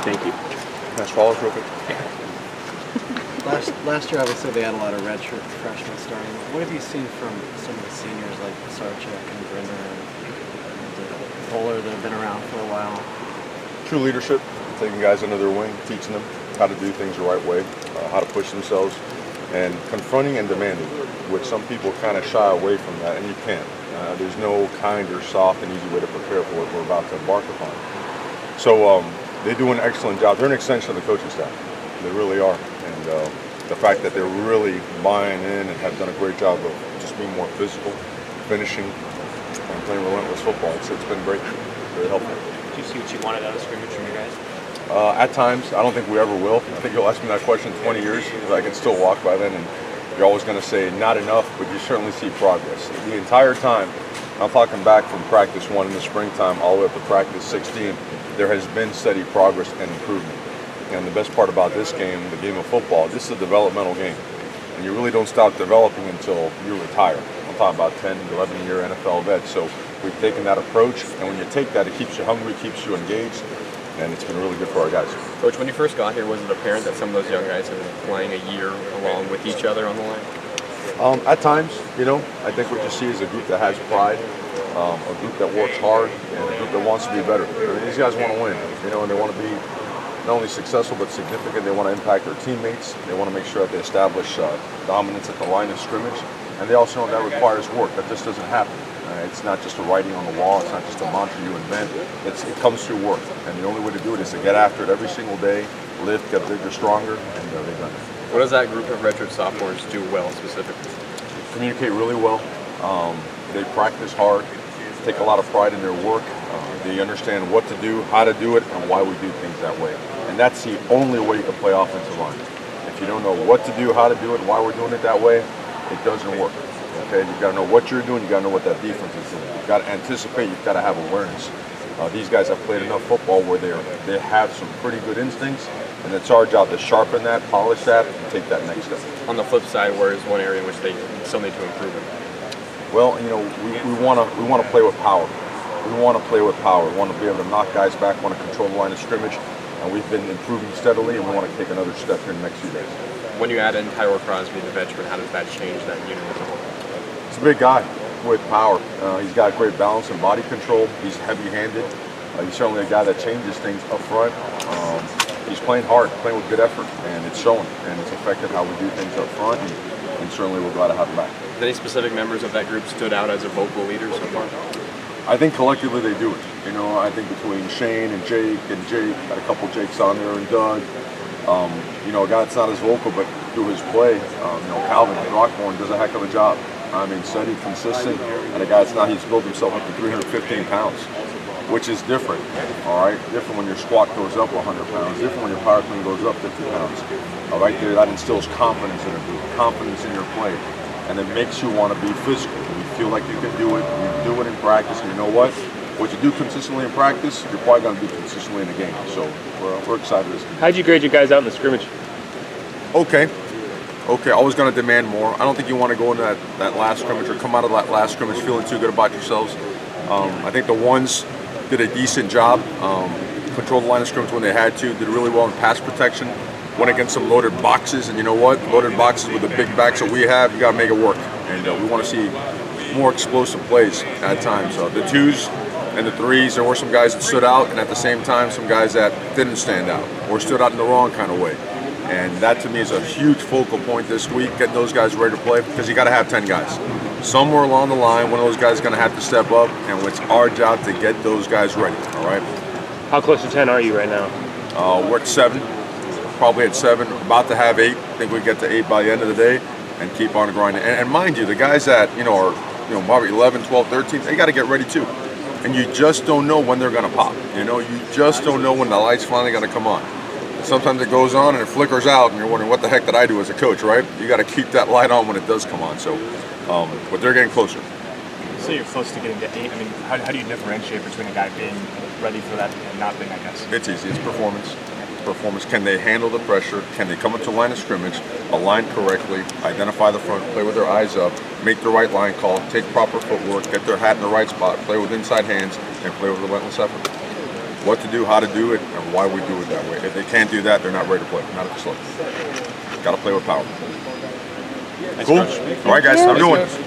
Thank you. Can I swallow real quick? Last year, obviously, they had a lot of redshirt freshmen starting. What have you seen from some of the seniors like Sarchek and Grimmer and Bowler that have been around for a while? True leadership, taking guys under their wing, teaching them how to do things the right way, how to push themselves, and confronting and demanding, which some people kind of shy away from that, and you can't. There's no kind or soft and easy way to prepare for what we're about to embark upon. So they do an excellent job. They're an extension of the coaching staff. They really are. And the fact that they're really buying in and have done a great job of just being more physical, finishing, and playing relentless football, it's been great. Very helpful. Did you see what you wanted out of scrimmage from your guys? At times, I don't think we ever will. I think you'll ask me that question in 20 years, because I can still walk by then, and you're always going to say not enough, but you certainly see progress. The entire time, I'm talking back from practice 1 in the springtime all the way up to practice 16, there has been steady progress and improvement. And the best part about this game, the game of football, this is a developmental game. And you really don't stop developing until you retire. I'm talking about 10, 11-year NFL vets. So we've taken that approach, and when you take that, it keeps you hungry, keeps you engaged, and it's been really good for our guys. Coach, when you first got here, was it apparent that some of those young guys have been playing a year along with each other on the line? At times, I think what you see is a group that has pride, a group that works hard, and a group that wants to be better. I mean, these guys want to win, and they want to be not only successful but significant. They want to impact their teammates. They want to make sure that they establish dominance at the line of scrimmage, and they also know that requires work. That just doesn't happen. It's not just a writing on the wall. It's not just a mantra you invent. It comes through work, and the only way to do it is to get after it every single day, lift, get bigger, stronger, and they've done it. What does that group of redshirt sophomores do well specifically? Communicate really well. They practice hard, take a lot of pride in their work. They understand what to do, how to do it, and why we do things that way. And that's the only way you can play offensive line. If you don't know what to do, how to do it, and why we're doing it that way, it doesn't work. Okay, you've got to know what you're doing, you've got to know what that defense is doing. You've got to anticipate, you've got to have awareness. These guys have played enough football where they have some pretty good instincts, and it's our job to sharpen that, polish that, and take that next step. On the flip side, where is one area in which they still need to improve in? Well, we want to play with power. We want to play with power. We want to be able to knock guys back, want to control the line of scrimmage, and we've been improving steadily, and we want to take another step here in the next few days. When you add in Tyrell Crosby, the veteran, how does that change that unit as a whole? He's a big guy with power. He's got great balance and body control. He's heavy-handed. He's certainly a guy that changes things up front. He's playing hard, playing with good effort, and it's showing. And it's affected how we do things up front, and certainly we're glad to have him back. Have any specific members of that group stood out as a vocal leader so far? I think collectively they do it. I think between Shane and Jake, got a couple Jakes on there, and Doug. A guy that's not as vocal, but through his play, Calvin Rockborn does a heck of a job. Steady, consistent, and a guy that's not, he's built himself up to 315 pounds, which is different, all right? Different when your squat goes up 100 pounds, different when your power clean goes up 50 pounds. Right there, that instills confidence in a group, confidence in your play, and it makes you want to be physical. You feel like you can do it, you do it in practice, and you know what? What you do consistently in practice, you're probably going to do consistently in the game. So we're excited this game. How'd you grade your guys out in the scrimmage? Okay, always going to demand more. I don't think you want to go into that last scrimmage or come out of that last scrimmage feeling too good about yourselves. I think the ones did a decent job, controlled the line of scrimmage when they had to, did really well in pass protection, went against some loaded boxes, and you know what? Loaded boxes with the big backs that we have, you got to make it work. And we want to see more explosive plays at times. The twos and the threes, there were some guys that stood out, and at the same time, some guys that didn't stand out or stood out in the wrong kind of way. And that to me is a huge focal point this week, getting those guys ready to play, because you got to have 10 guys. Somewhere along the line, one of those guys is going to have to step up, and it's our job to get those guys ready, all right? How close to 10 are you right now? We're at 7, probably at 7, about to have 8. I think we get to 8 by the end of the day and keep on grinding. And mind you, the guys that, are probably 11, 12, 13, they got to get ready too. And you just don't know when they're going to pop. You just don't know when the light's finally going to come on. Sometimes it goes on and it flickers out, and you're wondering, what the heck did I do as a coach, right? You got to keep that light on when it does come on. So, but they're getting closer. So you're close to getting to 8. How do you differentiate between a guy being ready for that and not being, I guess? It's easy. It's performance. Can they handle the pressure? Can they come up to the line of scrimmage, align correctly, identify the front, play with their eyes up, make the right line call, take proper footwork, get their hat in the right spot, play with inside hands, and play with relentless effort. what to do, how to do it, and why we do it that way. If they can't do that, they're not ready to play. Not at this level. Got to play with power. Cool. All right, guys. Have a good one.